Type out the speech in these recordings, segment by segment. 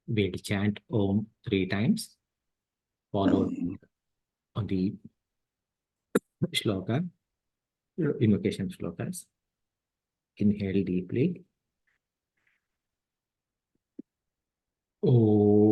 we'll chant Om 3 times, followed on the shloka, invocation shlokas. Inhale deeply. Om.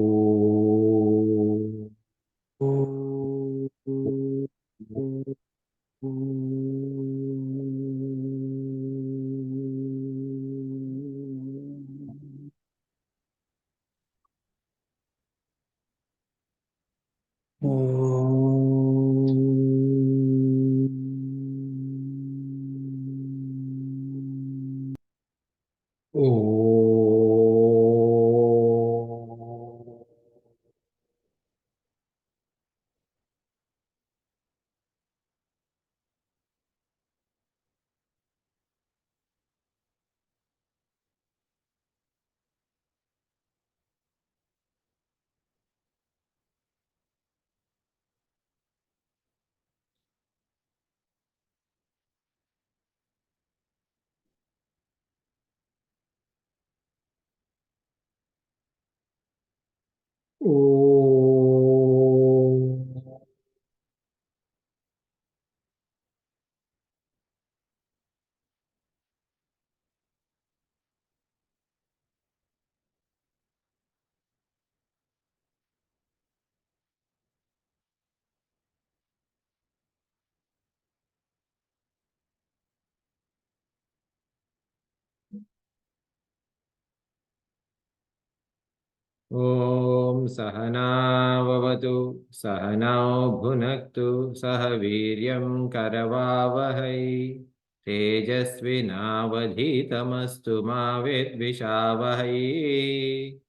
Om Sahana Vavatu Sahanao Bhunaktu Sahaviryam Karavavahai Tejasvinavadhitamastu ma Vidvishavahai.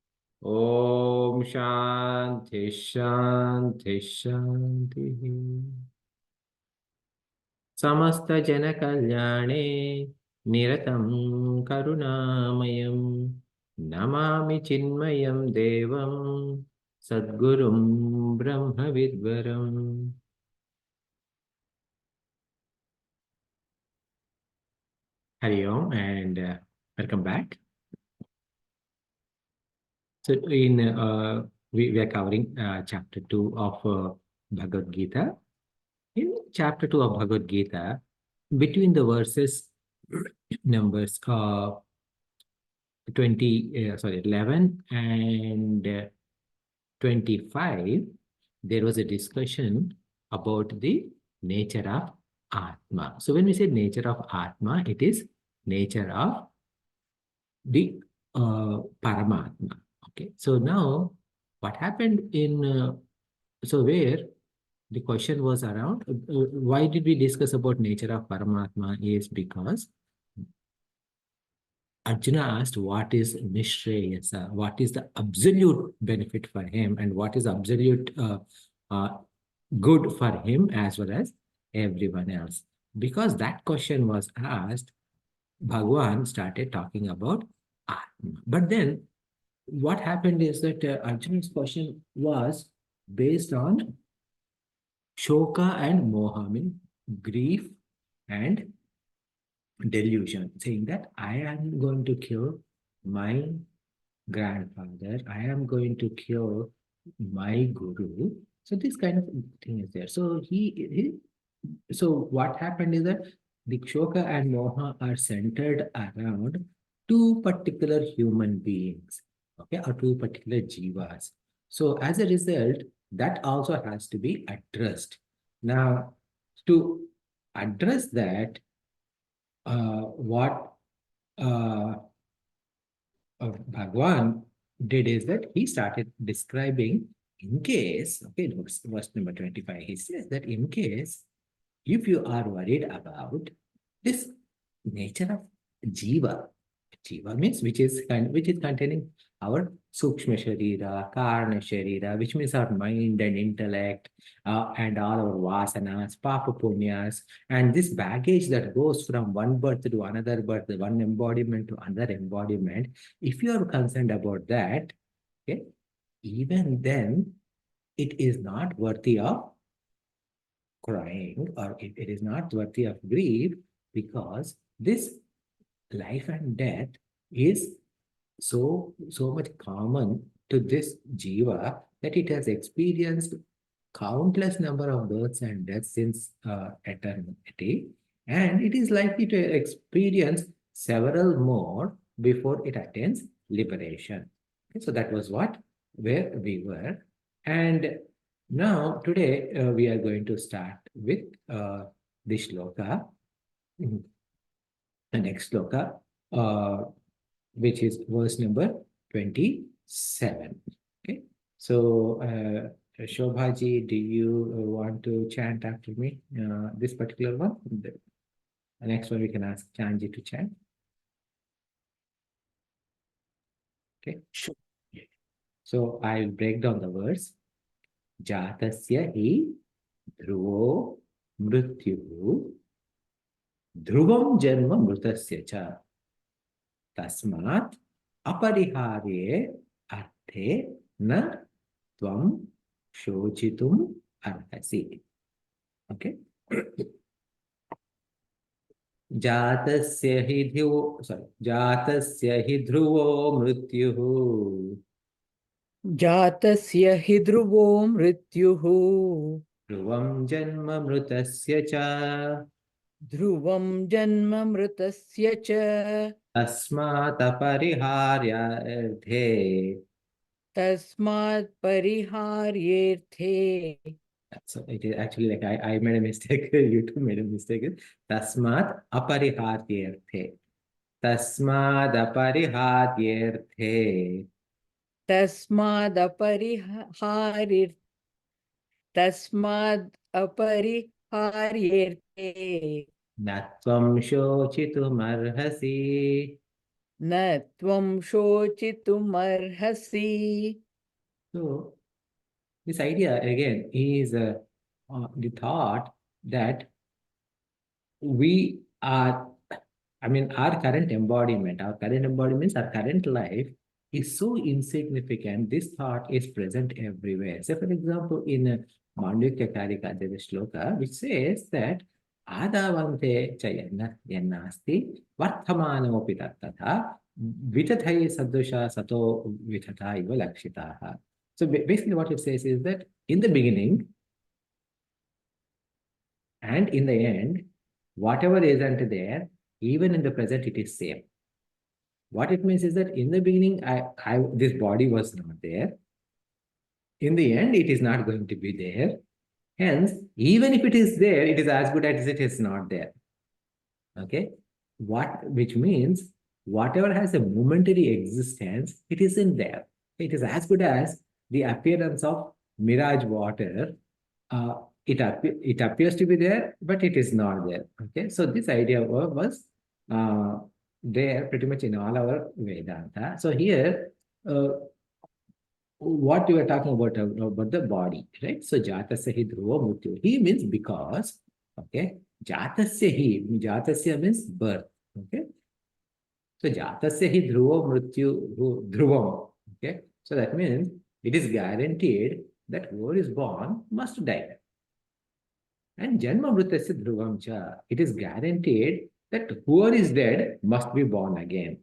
Om Shanti Shanti Shanti. Samasta Jana Kalyane Niratam Karunamayam Namami Chinmayam Devam Sadgurum Brahma Vidvaram. Hari Om and welcome back. So we are covering chapter 2 of Bhagavad Gita. In chapter 2 of Bhagavad Gita, between the verses numbers 11 and 25, there was a discussion about the nature of Atma. So when we say nature of Atma, it is nature of the Paramatma. Okay. So now what happened so where the question was around, why did we discuss about nature of Paramatma is because Arjuna asked what is Nishreyasa, what is the absolute benefit for him and what is absolute good for him as well as everyone else. Because that question was asked, Bhagwan started talking about Atma. But then what happened is that Arjuna's question was based on Shoka and Moha, mean grief and delusion, saying that I am going to kill my grandfather, I am going to kill my guru. So this kind of thing is there. So so what happened is that the Shoka and Moha are centered around two particular human beings, okay, or two particular jivas. So as a result, that also has to be addressed. Now, to address that, what Bhagwan did is that he started describing in case, okay, verse number 25, he says that in case if you are worried about this nature of jiva, jiva means which is containing our sukshma sharira, karna sharira, which means our mind and intellect, and all our vasanas, papa punyas, and this baggage that goes from one birth to another birth, one embodiment to another embodiment. If you are concerned about that, okay, even then it is not worthy of crying, or it is not worthy of grief, because this life and death is so much common to this jiva that it has experienced countless number of births and deaths since eternity, and it is likely to experience several more before it attains liberation. Okay, so that was where we were. And now today we are going to start with the shloka, the next shloka, which is verse number 27. Okay, so Shobhaji, do you want to chant after me this particular one? The next one we can ask Chanji to chant. Okay, Sure. so I'll break down the words. Jatasya hi dhruvo mrityuhu dhruvam janma mrutasya cha tasmat apariharye arthe na tvam shochitum arhasi. Okay. जातस्य हि ध्रुवो मृत्युः जातस्य हि ध्रुवो मृत्युः ध्रुवं जन्म मृतस्य च ध्रुवं जन्म मृतस्य च तस्मात् अपरिहार्यार्थे तस्मात् परिहार्येऽर्थे. So it is actually like I made a mistake. You too made a mistake. Tasmat apariharyarthe. Tasmad apariharyarthe. तस्माद् अपरिहार्य तस्माद् अपरिहार्येऽर्थे Natvam shochitum न त्वं शोचितुमर्हसि. So this idea again is the thought that we are, our current embodiment, our current life is so insignificant. This thought is present everywhere. So, for example, in Mandukya Karika, there is a shloka which says that Adavante chayana yannasti varthamanopi tattatha vitathai sadusha sato vitata iva lakshitaha. So basically what it says is that in the beginning and in the end, whatever isn't there, even in the present, it is same. What it means is that in the beginning, this body was not there. In the end, it is not going to be there. Hence, even if it is there, it is as good as it is not there. Okay? Which means whatever has a momentary existence, it isn't there. It is as good as the appearance of mirage water. It appears to be there, but it is not there. Okay, so this idea was there pretty much in all our Vedanta. So here, what you are talking about the body, right? So jatasya hi dhruva mrityu. He means because, okay, jatasya means birth, okay. So jatasya hi dhruva mrityu dhruvam, okay. So that means it is guaranteed that whoever is born must die. And janma mritasya dhruvam cha. It is guaranteed that whoever is dead must be born again.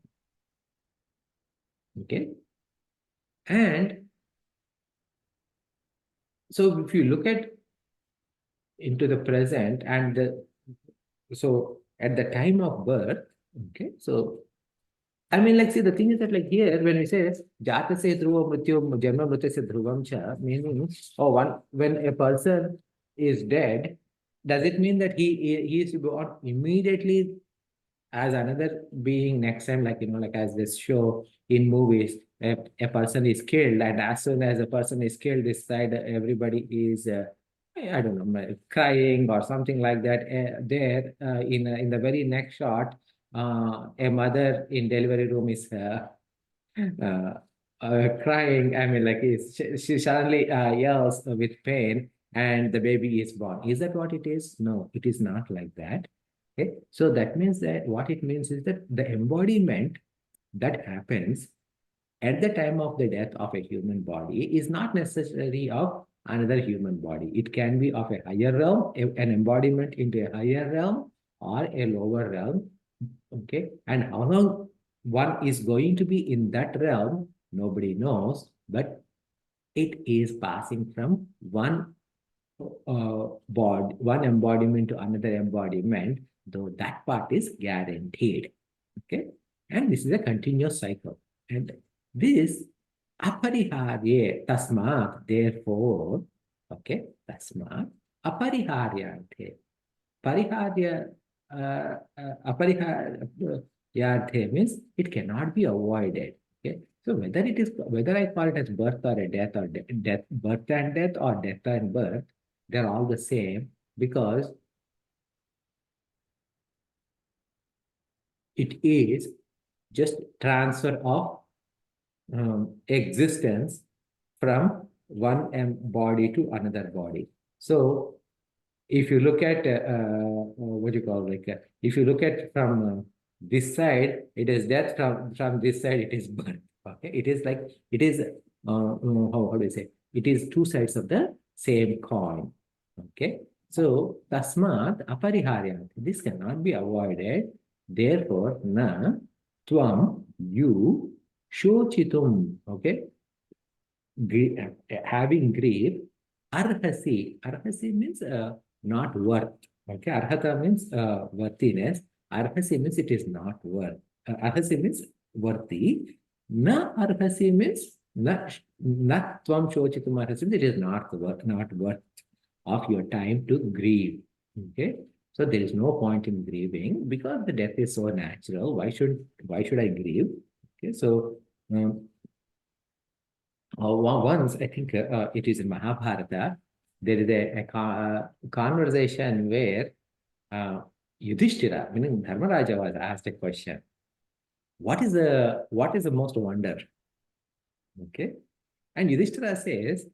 Okay. And so if you look at into the present and so at the time of birth, okay, so see, the thing is that like here, when we say jatasya dhruva mrityu janma mritasya dhruvam cha, meaning, when a person is dead, does it mean that he is born immediately as another being next time, like as this show in movies, a person is killed, and as soon as a person is killed, this side everybody is I don't know, crying or something like that. There in the very next shot, a mother in delivery room is uh, crying. She suddenly yells with pain, and the baby is born. Is that what it is? No, it is not like that. Okay, so that means that what it means is that the embodiment that happens at the time of the death of a human body is not necessarily of another human body. It can be of a higher realm, an embodiment into a higher realm or a lower realm. Okay, and how long one is going to be in that realm, nobody knows. but it is passing from one one embodiment to another embodiment, though that part is guaranteed. Okay, and this is a continuous cycle. And this apariharye tasmat, therefore, okay, tasmat apariharyante. Pariharya, apariharyarthe means it cannot be avoided. Okay, so whether I call it as birth or a death or death, birth and death or death and birth, they're all the same because it is just transfer of existence from one body to another body. So if you look at what do you call, like if you look at from this side, it is death. From this side, it is birth. Okay, it is like it is how do you say? It is two sides of the same coin. Okay, so tasmat apariharyat. This cannot be avoided. Therefore, na tvam you shochitum. Okay, having grief, arhasi means not worth. Okay, arhata means worthiness. Arhasi means it is not worth. Arhasi means worthy. Na arhasi means not tvam shochitum arhasi means it is not worth of your time to grieve. Okay, so there is no point in grieving because the death is so natural. Why should I grieve? Okay, so once, I think it is in Mahabharata, there is a conversation where uh, Yudhishthira, meaning Dharmaraja, was asked a question. What is the most wonder? Okay. And Yudhishthira says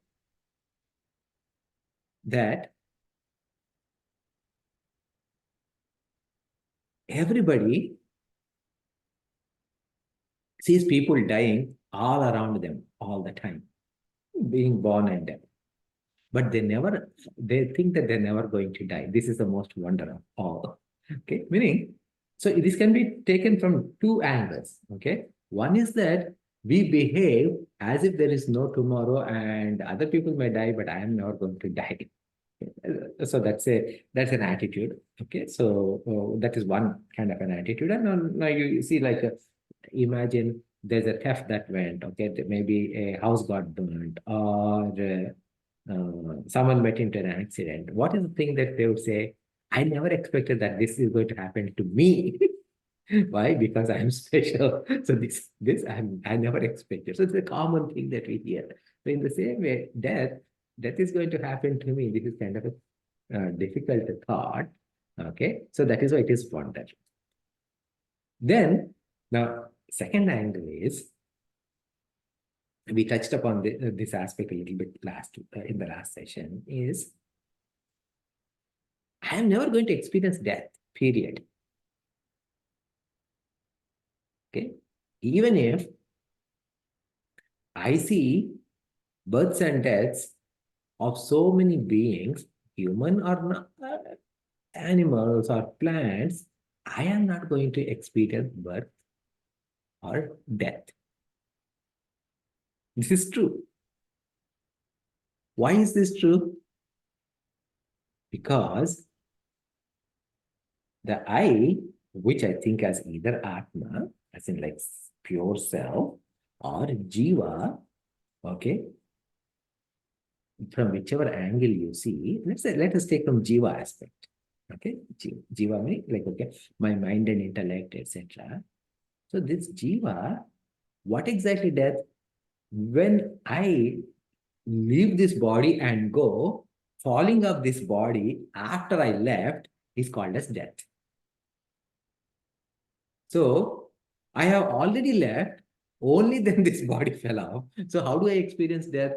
that everybody sees people dying all around them all the time, being born and dead. But they think that they're never going to die. This is the most wonder of all. Okay, meaning, so this can be taken from two angles. Okay, one is that we behave as if there is no tomorrow and other people may die, but I am never going to die. So that's an attitude. Okay, so that is one kind of an attitude. And now you see, like, imagine there's a theft that went. Okay, maybe a house got burned or someone met into an accident. What is the thing that they would say? I never expected that this is going to happen to me. Why? Because I'm special. So I never expected. So it's a common thing that we hear. So in the same way, death is going to happen to me. This is kind of a difficult thought. Okay, so that is why it is wonder. Then now, second angle is we touched upon this aspect a little bit in the last session is I am never going to experience death, period. Okay. Even if I see births and deaths of so many beings, human or not, animals or plants, I am not going to experience birth or death. This is true. Why is this true? Because the I, which I think as either Atma, as in like pure self, or Jiva, okay, from whichever angle you see, let us take from Jiva aspect. Okay, Jiva means like, okay, my mind and intellect, etc. So this Jiva, what exactly death? When I leave this body and go, falling of this body after I left is called as death. So I have already left, only then this body fell off. So how do I experience death?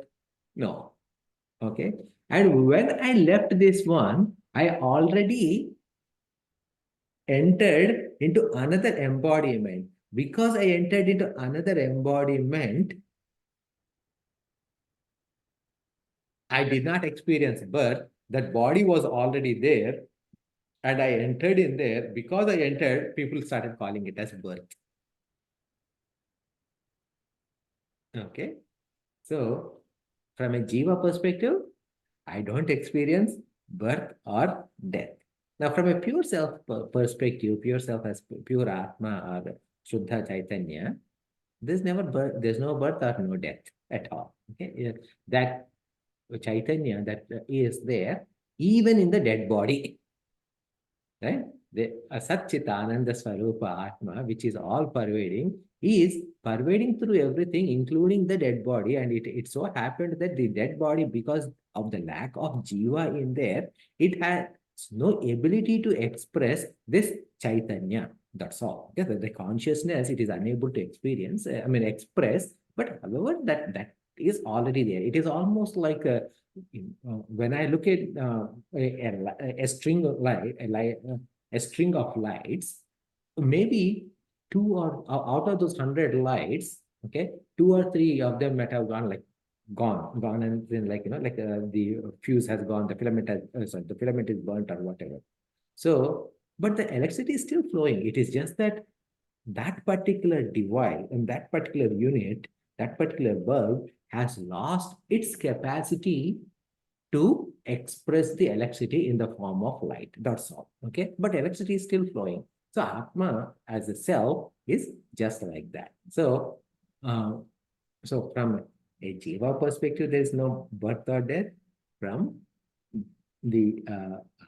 No. Okay. And when I left this one, I already entered into another embodiment. Because I entered into another embodiment, I did not experience birth. That body was already there. And I entered in there. Because I entered, people started calling it as birth. Okay. So, from a Jiva perspective, I don't experience birth or death. Now, from a pure self perspective, pure self as pure Atma or Shuddha Chaitanya, there's never birth, there's no birth or no death at all. Okay, yeah, that Chaitanya that is there even in the dead body, right? The Asatchitananda Swarupa Atma, which is all pervading, is pervading through everything, including the dead body. And it so happened that the dead body, because of the lack of Jiva in there, it has no ability to express this Chaitanya. That's all. Okay? The consciousness, it is unable to experience, express, but however, that is already there. It is almost like when I look at a string of light, a string of lights, maybe two or out of those 100 lights, okay, two or three of them might have gone like gone, and then the fuse has gone, the filament has, sorry, the filament is burnt or whatever. So, but the electricity is still flowing. It is just that that particular device and that particular unit, that particular bulb has lost its capacity to express the electricity in the form of light. That's all. Okay. But electricity is still flowing. So Atma as a self is just like that. So, uh, so from a Jiva perspective, there is no birth or death. From the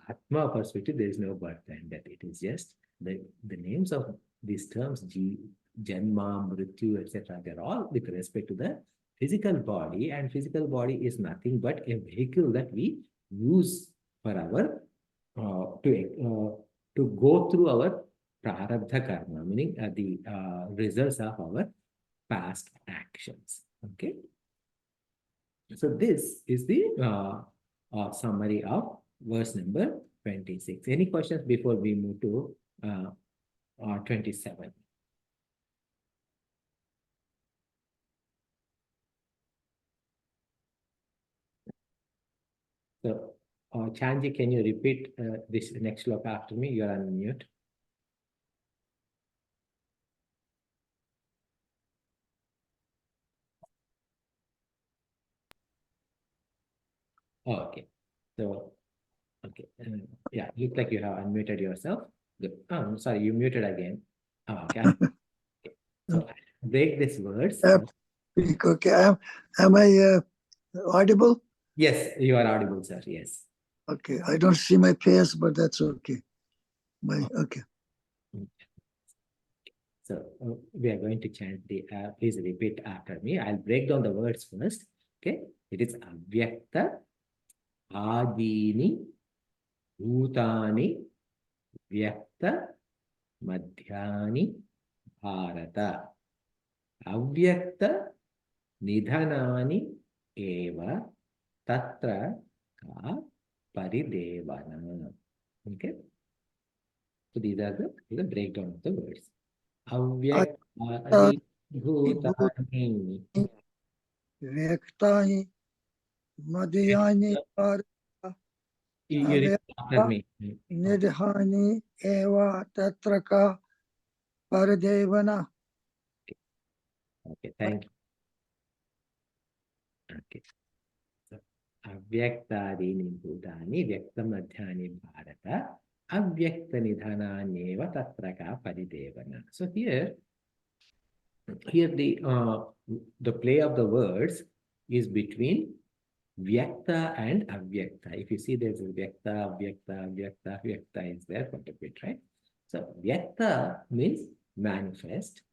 Atma perspective, there is no birth and death. It is just the names of these terms, Janma, Mrityu, etc. They're all with respect to the physical body, and physical body is nothing but a vehicle that we use for our to go through our prarabdha karma, meaning the results of our past actions. Okay. So this is the summary of verse number 26. Any questions before we move to 27? So, Chanji, can you repeat this next slok after me? You're on mute. Oh, okay. So, okay. Yeah, looks like you have unmuted yourself. Good. Oh, I'm sorry, you muted again. Oh, okay. Okay. So, break these words. Okay. Am I audible? Yes, you are audible, sir. Yes. Okay. I don't see my face, but that's okay. Okay. So we are going to chant the, please repeat after me. I'll break down the words first. Okay. It is avyakta, adini, bhutani, vyakta, madhyani, bharata. Avyakta, nidhanani, eva, tatra, ka, paridevana. Okay. So these are the breakdown of the words. Avyakta, bhutani. Vyaktani, Madhyani, You repeat after me. Nidhani, Eva, Tatraka, Paradevana. Okay, thank you. Okay. So, Avyaktadini bhutani vyaktamadhyani bharata avyakta nidhananyeva tatraka paridevana. So here the play of the words is between Vyakta and Avyakta. If you see there's a Vyakta, Avyakta, Avyakta, Vyakta is there quite a bit, right? So Vyakta means manifest,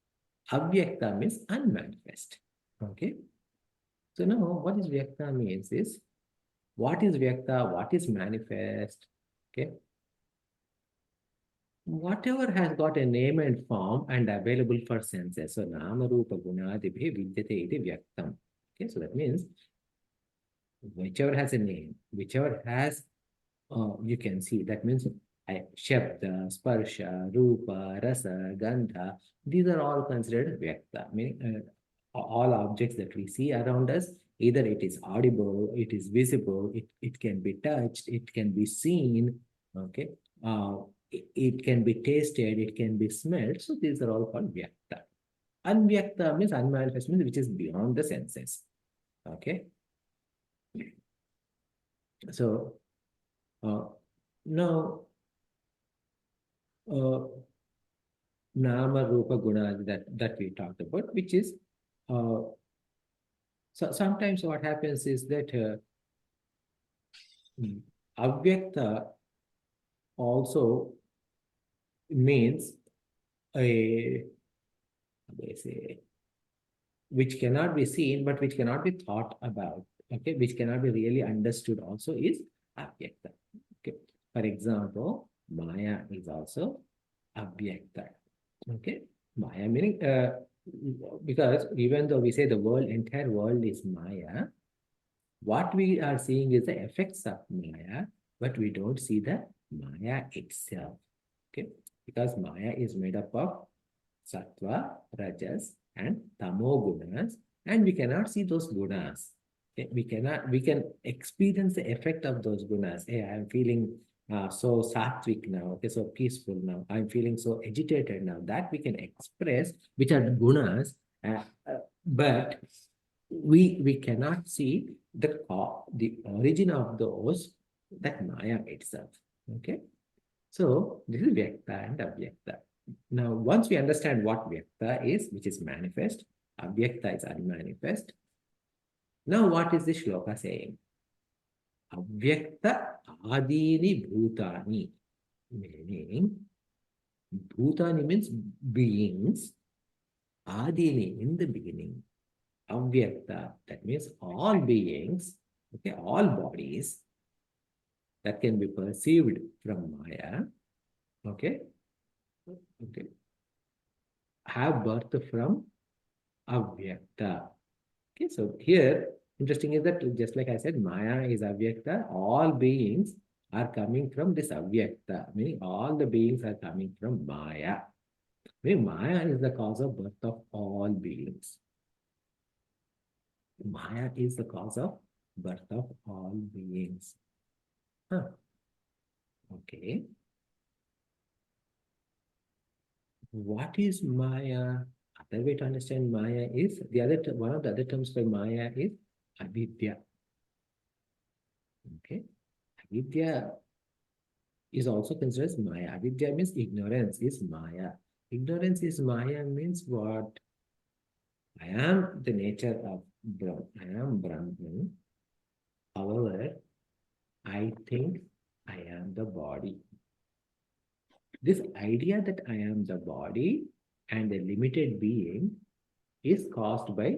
Avyakta means unmanifest. Okay. So now what is Vyakta means is, what is Vyakta, what is manifest? Okay. Whatever has got a name and form and available for senses. So Nama Rupa Gunadibhi Vidyate iti Vyaktam. Okay, so that means whichever has a name, whichever has, you can see, that means Shabda, Sparsha, Rupa, Rasa, Gandha, these are all considered Vyakta, meaning all objects that we see around us, either it is audible, it is visible, it can be touched, it can be seen, okay, it can be tasted, it can be smelled, so these are all called Vyakta. Unvyakta means unmanifest, means which is beyond the senses. Okay. So now Nama Rupa Guna that we talked about, which is so sometimes what happens is that Avyakta also means a, they say, which cannot be seen but which cannot be thought about. Okay, which cannot be really understood also is Avyakta. Okay, for example, Maya is also Avyakta. Okay, Maya meaning because even though we say the world, entire world is Maya, what we are seeing is the effects of Maya, but we don't see the Maya itself. Okay, because Maya is made up of Sattva, Rajas, and Tamo gunas, and we cannot see those gunas. Okay? We can experience the effect of those gunas. Hey, I am feeling so sattvic now, okay, so peaceful now. I'm feeling so agitated now. That we can express, which are gunas, but we cannot see the origin of those, that Maya itself. Okay, so this is Vyakta and Avyakta. Now, once we understand what Vyakta is, which is manifest, Avyakta is unmanifest. Now, what is the shloka saying? Avyakta adini bhutani, meaning bhutani means beings, adini in the beginning, Avyakta, that means all beings, okay, all bodies that can be perceived from Maya, okay, okay, have birth from Avyakta. Okay, so here, interesting is that just like I said, Maya is Avyakta, all beings are coming from this Avyakta, meaning all the beings are coming from Maya. Meaning Maya is the cause of birth of all beings. Maya is the cause of birth of all beings. Huh. Okay. What is Maya? Other way to understand Maya is one of the other terms for Maya is avidya. Okay, avidya is also considered as Maya. Avidya means ignorance is Maya. Ignorance is Maya means what? I am the nature of Brahman. I am Brahman. However, I think I am the body. This idea that I am the body and a limited being is caused by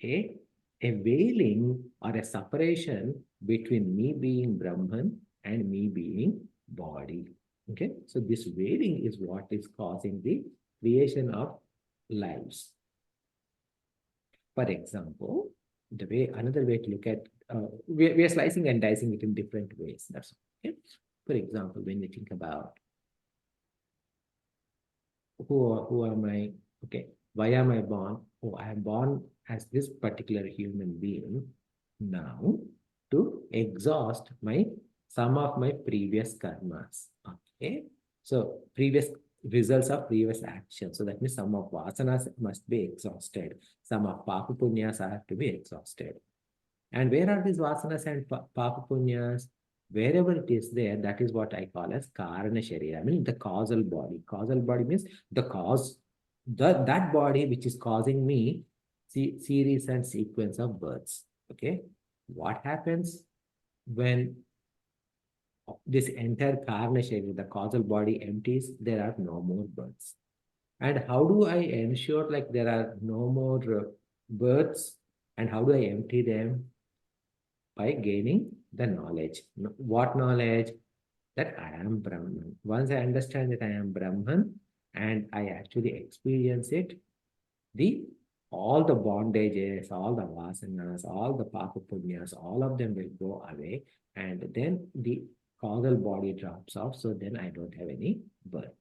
a, a veiling or a separation between me being Brahman and me being body. Okay, so this veiling is what is causing the creation of lives. For example, another way to look at we are slicing and dicing it in different ways. That's okay. For example, when we think about who am I? Okay, why am I born? Oh, I am born as this particular human being now to exhaust some of my previous karmas. Okay, so previous results of previous actions. So that means some of vasanas must be exhausted. Some of papa punyas have to be exhausted. And where are these vasanas and papa punyas? Wherever it is there, that is what I call as karana sharira. I mean the causal body. Causal body means the cause, that body which is causing me series and sequence of births. Okay, what happens when this entire karana sharira, the causal body empties? There are no more births. And how do I ensure like there are no more births? And how do I empty them? By gaining the knowledge. What knowledge? That I am Brahman. Once I understand that I am Brahman and I actually experience it, all the bondages, all the vasanas, all the papa punyas, all of them will go away, and then the causal body drops off. So then I don't have any birth.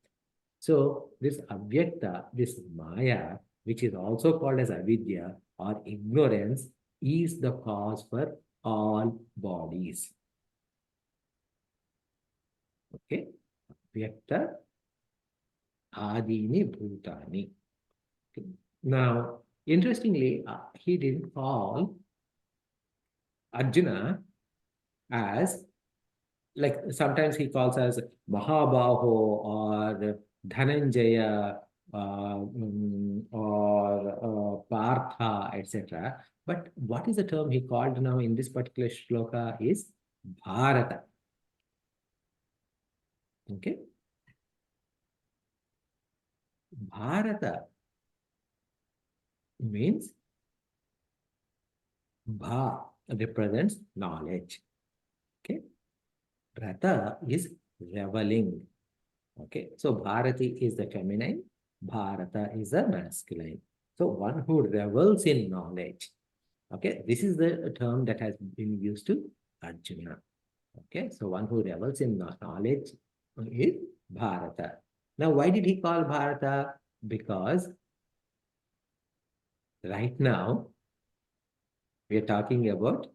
So this avyakta, this maya, which is also called as avidya or ignorance, is the cause for all bodies. Okay, Vyakta Adini Bhutani. Okay. Now, interestingly, he didn't call Arjuna as, like sometimes he calls as Mahabaho or Dhananjaya or Partha, etc. But what is the term he called now in this particular shloka is Bharata. Okay? Bharata means Bha represents knowledge. Okay? Rata is reveling. Okay, so Bharati is the feminine, Bharata is the masculine. So one who revels in knowledge. Okay, this is the term that has been used to Arjuna. Okay, so one who revels in knowledge is Bharata. Now, why did he call Bharata? Because right now we are talking about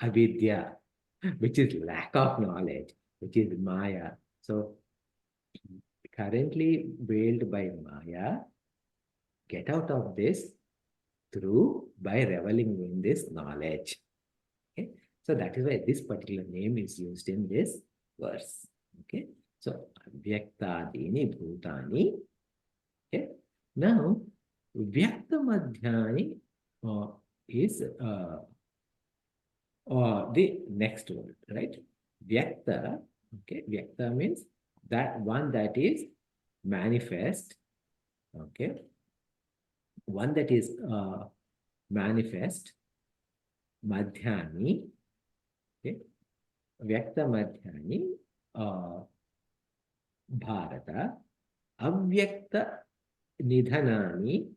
avidya, which is lack of knowledge, which is Maya. So currently veiled by Maya, get out of this through by reveling in this knowledge. Okay, so that is why this particular name is used in this verse. Okay, so Vyaktadini Bhutani. Okay, now Vyakta Madhyani is the next word, right? Vyakta, okay, Vyakta means that one that is manifest, okay, one that is manifest, Madhyani, okay, Vyakta Madhyani, Bharata, Avyakta Nidhanani,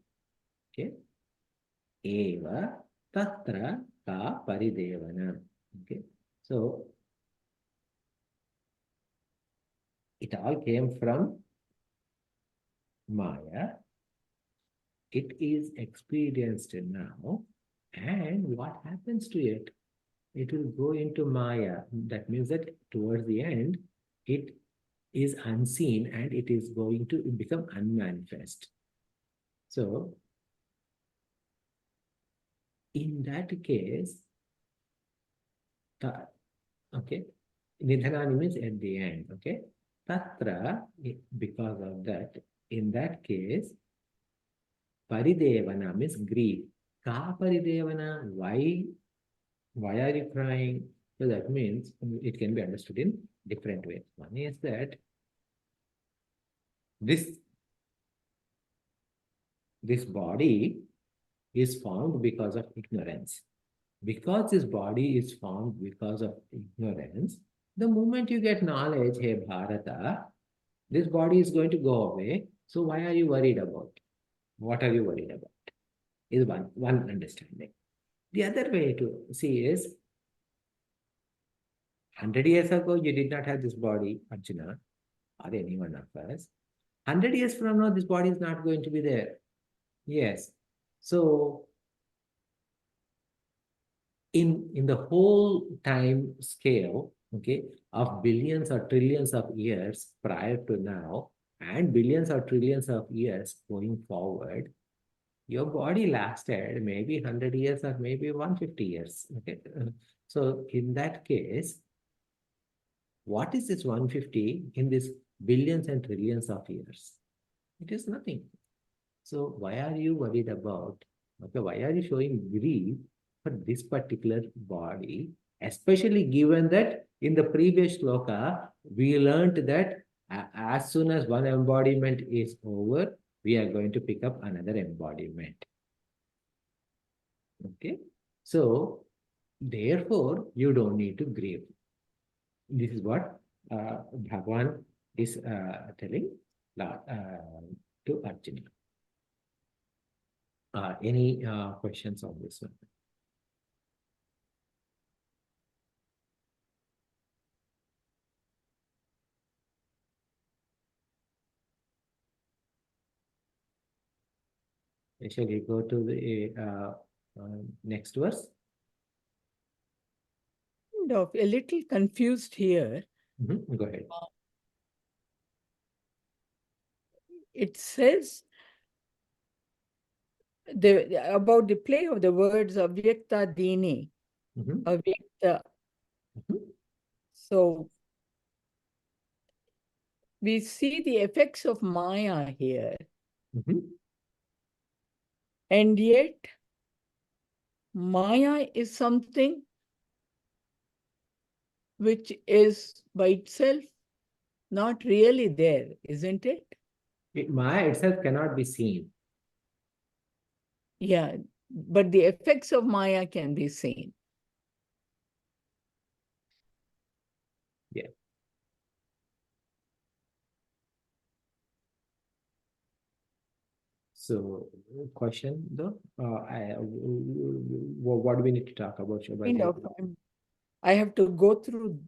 okay, Eva, Tatra Ka Paridevana. Okay, so it all came from Maya. It is experienced now, and what happens to it? It will go into Maya. That means that towards the end, it is unseen and it is going to become unmanifest. So, in that case, okay, Nidhanani means at the end, okay? Tatra, because of that, in that case, Paridevana means grief. Ka Paridevana, why are you crying? So that means it can be understood in different ways. One is that this body is formed because of ignorance. Because this body is formed because of ignorance, the moment you get knowledge, hey Bharata, this body is going to go away. So why are you worried about? What are you worried about? Is one understanding. The other way to see is 100 years ago, you did not have this body, Arjuna, or any one of us. 100 years from now, this body is not going to be there. Yes. So in the whole time scale, okay, of billions or trillions of years prior to now, and billions or trillions of years going forward, your body lasted maybe 100 years or maybe 150 years. Okay. So in that case, what is this 150 in this billions and trillions of years? It is nothing. So why are you worried about, okay, why are you showing grief for this particular body, especially given that in the previous shloka, we learned that as soon as one embodiment is over, we are going to pick up another embodiment. Okay, so therefore, you don't need to grieve. This is what Bhagavan is telling to Arjuna. Any questions on this one? Shall we go to the next verse? Kind of a little confused here. Go ahead. It says about the play of the words avyakta dini, Mhm, avyakta. mhm, So we see the effects of Maya here, mhm. and yet Maya is something which is by itself not really there, isn't it? Maya itself cannot be seen. Yeah, but the effects of Maya can be seen. Yeah. So, question though, what do we need to talk about, Kind Shobhaji? of, I have to go through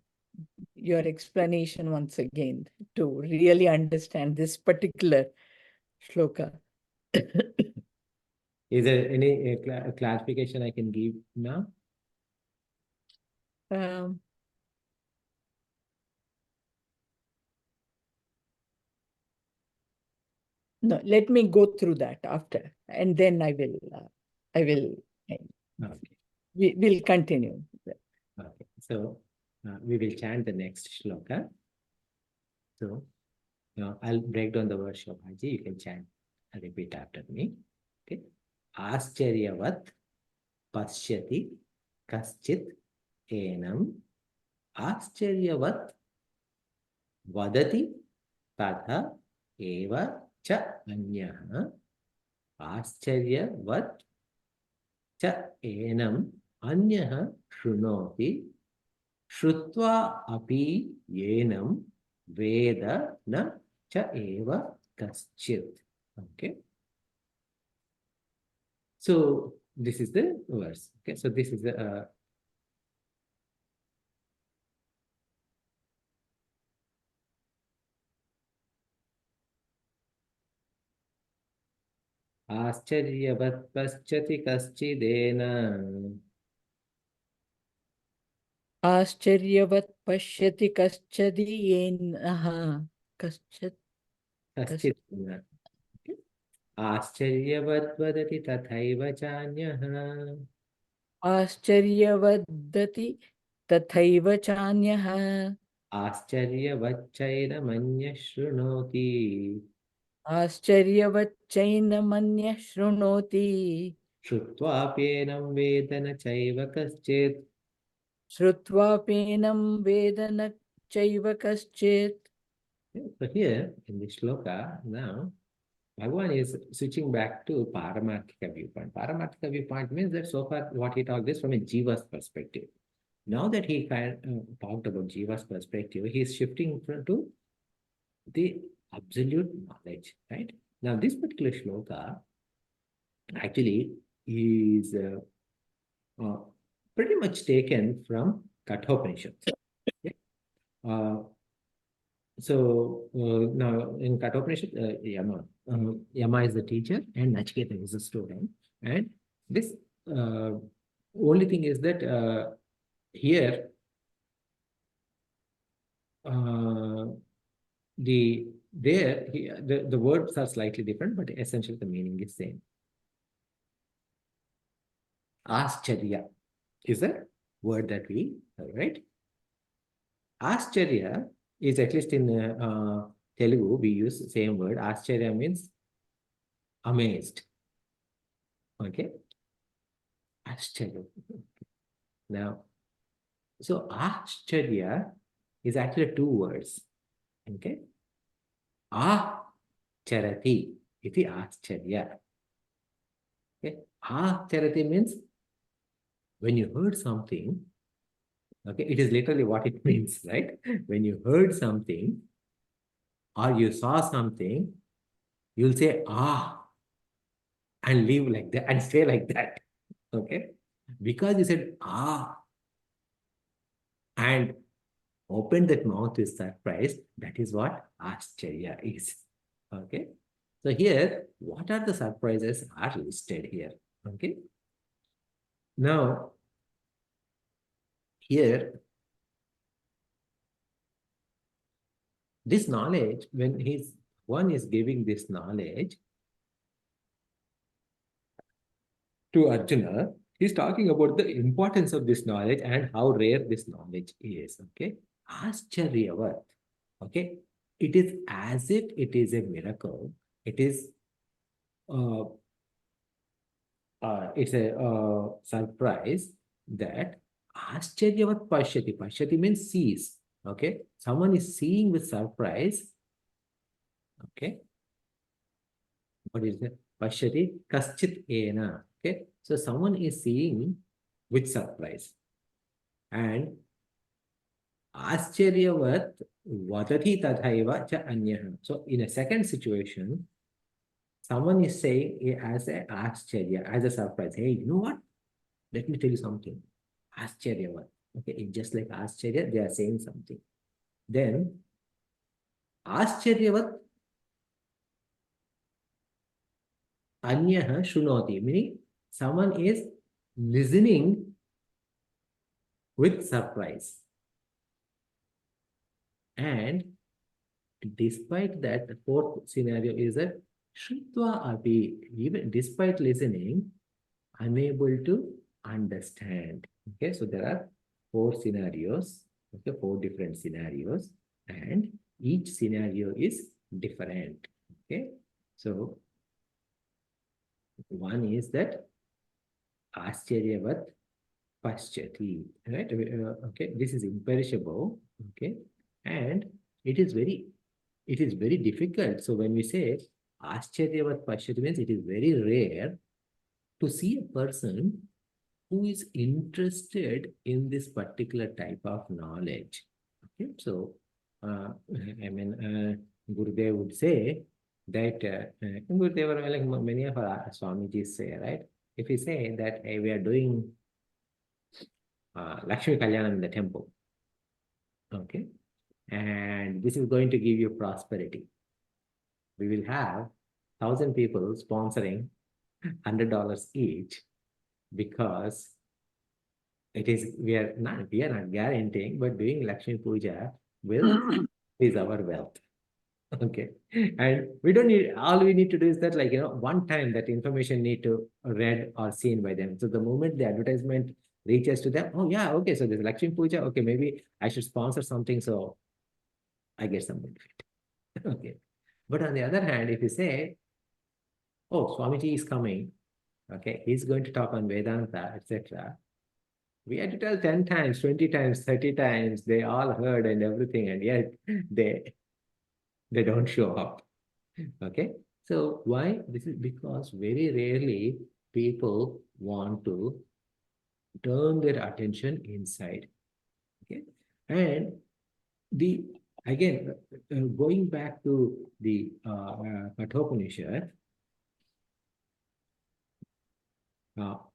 your explanation once again to really understand this particular shloka. Is there any clarification I can give now? Um, no, let me go through that after, and then I will, Okay. we will continue. Okay. So, we will chant the next shloka. So, I'll break down the word Shobhaji. You can chant and repeat after me. Okay. Ascharyavat pashyati kaschit enam ascharyavat vadati tatha eva cha anyah आश्चर्यवत् च एनम् अन्यः शृणोति श्रुत्वा अपि येनं वेद न च एव कश्चित्. Okay, so this is the verse. Okay, so this is the आश्चर्यवत् पश्यति कश्चिदेन आश्चर्यवत् पश्यति कश्चिदेनः कश्चित् कश्चित् आश्चर्यवत् वदति तथैव चान्यः आश्चर्यवदति तथैव चान्यः आश्चर्यवच्चैनमन्यः शृणोति आश्चर्यवच्चैनमन्यः शृणोति श्रुत्वाप्येनं वेद न चैव कश्चित्. श्रुत्वाप्येनं वेद न चैव कश्चित्. So here in this shloka, now Bhagavan is switching back to Paramarthika viewpoint. Paramarthika viewpoint means that so far what he talked is from a Jiva's perspective. Now that he talked about Jiva's perspective, he is shifting to the absolute knowledge, right? Now this particular shloka actually is pretty much taken from Kathopanishad. Okay? So now in Kathopanishad, Yama is the teacher and Nachiketa is the student. And this only thing is that here the words are slightly different, but essentially the meaning is same. Ascharya is a word that we have, right? Ascharya is, at least in Telugu, we use the same word. Ascharya means amazed. Okay? Ascharya. Now, so Ascharya is actually two words. Okay? Acharati iti Ascharya. Okay? Acharati means when you heard something, okay, it is literally what it means, right? When you heard something or you saw something, you'll say, and leave like that and stay like that. Okay? Because you said, and opened that mouth with surprise, that is what Ascharya is. Okay? So here, what are the surprises are listed here. Okay? Now, here, this knowledge, when one is giving this knowledge, to Arjuna, he's talking about the importance of this knowledge and how rare this knowledge is. Okay. Ascharyavat. Okay. It is as if it is a miracle. It is uh, it's a surprise that Ascharyavat Pashyati. Pashyati means sees. Okay. Someone is seeing with surprise. Okay. What is it? Pashyati kaschit ena. Okay. So someone is seeing with surprise. And Ascharyavat vadati tathaiva cha anyah. So in a second situation, someone is saying as a ascharya, as a surprise. Hey, you know what? Let me tell you something. Ascharyavat. Okay, it's just like ascharya, they are saying something. Then ascharyavat anyah shunoti, meaning someone is listening with surprise. And despite that, the fourth scenario is that Shrutva api, even despite listening, unable to understand. Okay, so there are four scenarios, okay, four different scenarios, and each scenario is different. Okay, so one is that Ascharyavat Paschati, right? Okay, this is imperishable, okay, and it is very difficult. So when we say Ascharyavat Pashyati means it is very rare to see a person who is interested in this particular type of knowledge. Okay, so Gurudev would say that Gurudev, like many of our Swamijis say, right? If we say that hey, we are doing Lakshmi Kalyanam in the temple, okay, and this is going to give you prosperity. We will have 1,000 people sponsoring $100 each because we are not guaranteeing, but doing Lakshmi Puja will is our wealth. Okay. And we don't need, all we need to do is that, like, one time that information need to read or seen by them. So the moment the advertisement reaches to them, oh yeah, okay, so there's Lakshmi Puja, okay, maybe I should sponsor something so I get some benefit. Okay. But on the other hand, if you say, oh, Swamiji is coming, okay, he's going to talk on Vedanta, etc. We had to tell 10 times, 20 times, 30 times, they all heard and everything, and yet they don't show up. Okay. So why? This is because very rarely people want to turn their attention inside. Okay. And the again, going back to the Kathopanishad,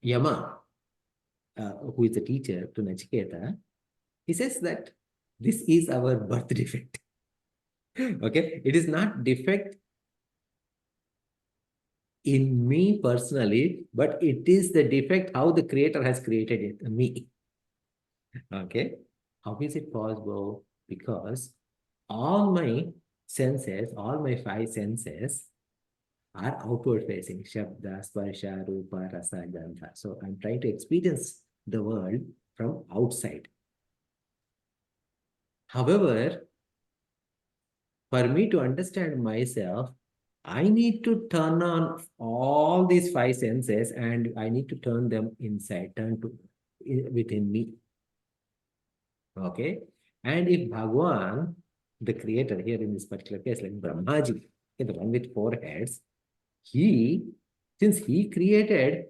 Yama, who is the teacher to Nachiketa, he says that this is our birth defect. Okay, it is not defect in me personally, but it is the defect how the creator has created it, me. Okay, how is it possible? Because all my senses, all my five senses are outward facing, Shabda, Sparsha, Rupa, Rasa, Gandha. So I'm trying to experience the world from outside. However, for me to understand myself, I need to turn on all these five senses and I need to turn them inside, within me. Okay. And if Bhagwan, the creator here in this particular case, like Brahmaji, the one with four heads, since he created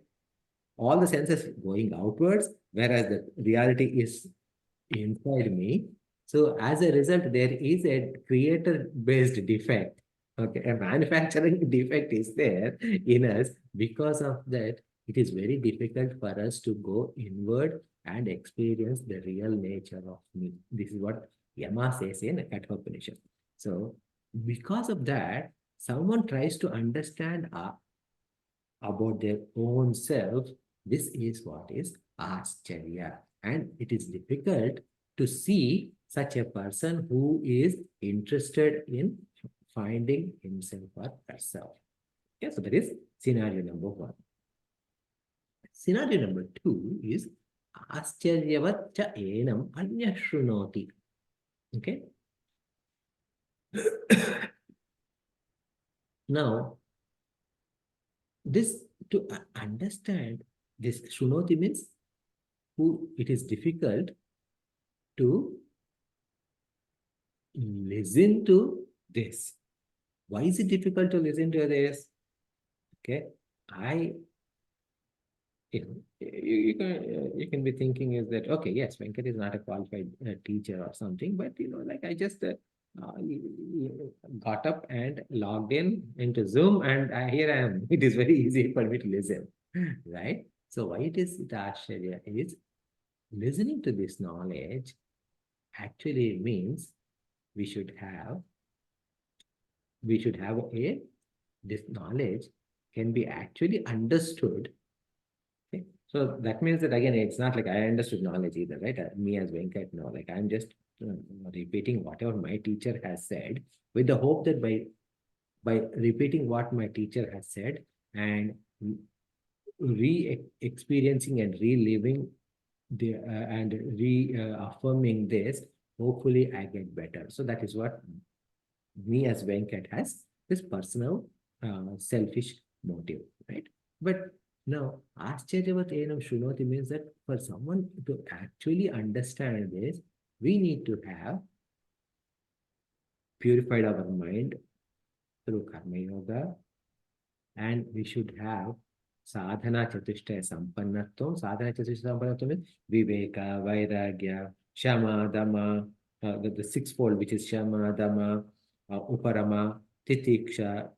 all the senses going outwards, whereas the reality is inside me. So as a result, there is a creator-based defect. Okay, a manufacturing defect is there in us. Because of that, it is very difficult for us to go inward and experience the real nature of me. This is what Yama says in Kathopanishad. So because of that, someone tries to understand about their own self. This is what is Ascharya. And it is difficult to see such a person who is interested in finding himself or herself. Okay, so that is scenario number one. Scenario number 2 is Ascharyavat cha enam anya shrunoti. Okay. Now, this to understand this shrunoti means who it is difficult to listen to this. Why is it difficult to listen to this? Okay, you can be thinking is that okay, yes, Venkat is not a qualified teacher or something, but like I just got up and logged in into Zoom, and here I am. It is very easy for me to listen, right? So why it is the Ashcharya is listening to this knowledge actually means we should have a this knowledge can be actually understood. Okay? So that means that again, it's not like I understood knowledge either, right? Me as Venkat, no, like I'm just repeating whatever my teacher has said with the hope that by repeating what my teacher has said and re-experiencing and reliving and reaffirming this, hopefully I get better. So that is what me as Venkat has this personal selfish motive, right? But now, Ascharyavat enam shrunoti means that for someone to actually understand this, we need to have purified our mind through Karma Yoga, and we should have sadhana chatushtaya sampannatvam. Sadhana chatushtaya sampannatvam means viveka, vairagya, shama, dhamma, the sixfold, which is shama, dhamma, uparama, titiksha,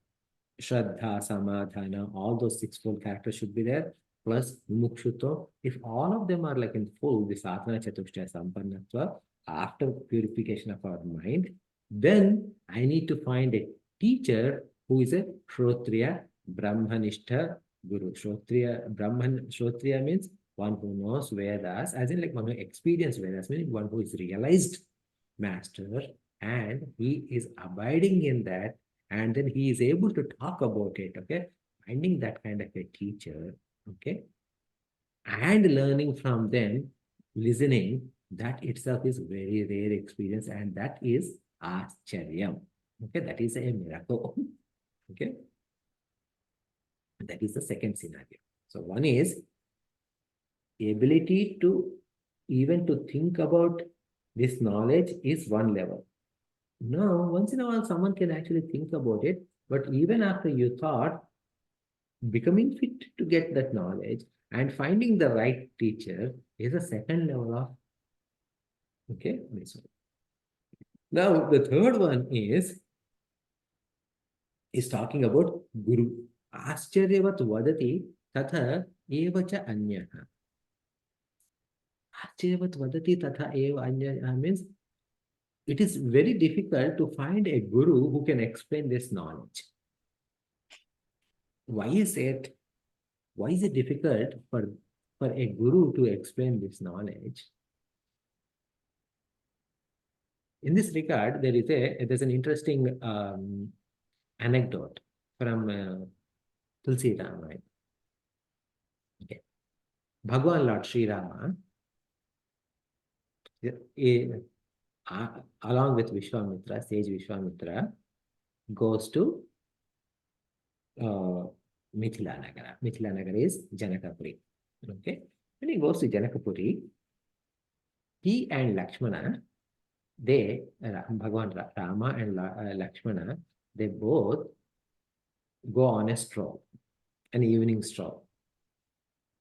shraddha, samadhana, all those sixfold characters should be there, plus mukshutva. If all of them are like in full, the sadhana chatushtaya sampannatva, after purification of our mind, then I need to find a teacher who is a Shrotriya Brahmanishta Guru. Shrotriya means one who knows Vedas, as in like one who experienced Vedas, meaning one who is realized master, and he is abiding in that, and then he is able to talk about it, okay? Finding that kind of a teacher, okay? And learning from them, listening, that itself is very rare experience, and that is Ascharya. Okay, that is a miracle. Okay. That is the second scenario. So one is ability to even to think about this knowledge is one level. Now, once in a while, someone can actually think about it, but even after you thought, becoming fit to get that knowledge and finding the right teacher is a second level of, okay, this one. Now, the third one is talking about Guru. Ascharyavat vadati tatha eva cha anyaha. Ascharyavat vadati tatha eva anyaha means it is very difficult to find a guru who can explain this knowledge. Why is it? Why is it difficult for a guru to explain this knowledge? In this regard, there's an interesting anecdote from Tulsi Ramayana. Okay. Bhagwan Lord Sri Rama, along with Vishwamitra, sage Vishwamitra, goes to Mithila Nagara. Mithila Nagara is Janakapuri. Okay. When he goes to Janakapuri, he and Lakshmana, Bhagwan Rama and Lakshmana, they both go on a stroll, an evening stroll.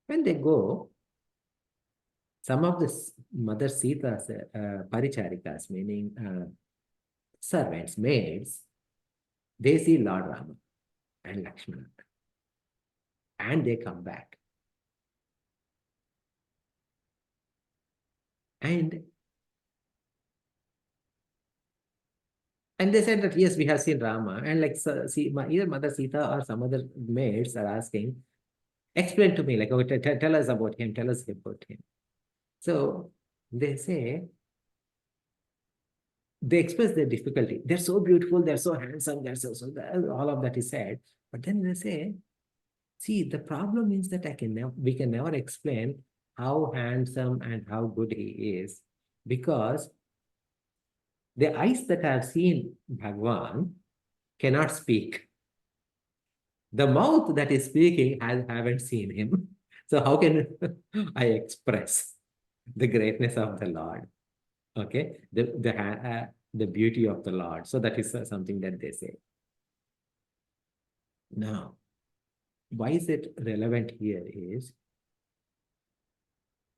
When they go, some of the Mother Sita's paricharikas, meaning servants, maids, they see Lord Rama and Lakshmana, and they come back. And they said that, yes, we have seen Rama. And like, either Mother Sita or some other maids are asking, explain to me, like, oh, tell us about him, tell us about him. So they say, they express their difficulty. They're so beautiful, they're so handsome, they're so all of that is said. But then they say, See, the problem is that we can never explain how handsome and how good he is, because the eyes that have seen Bhagwan cannot speak. The mouth that is speaking haven't seen him. So how can I express the greatness of the Lord? Okay, the beauty of the Lord. So that is something that they say. Now, why is it relevant here is,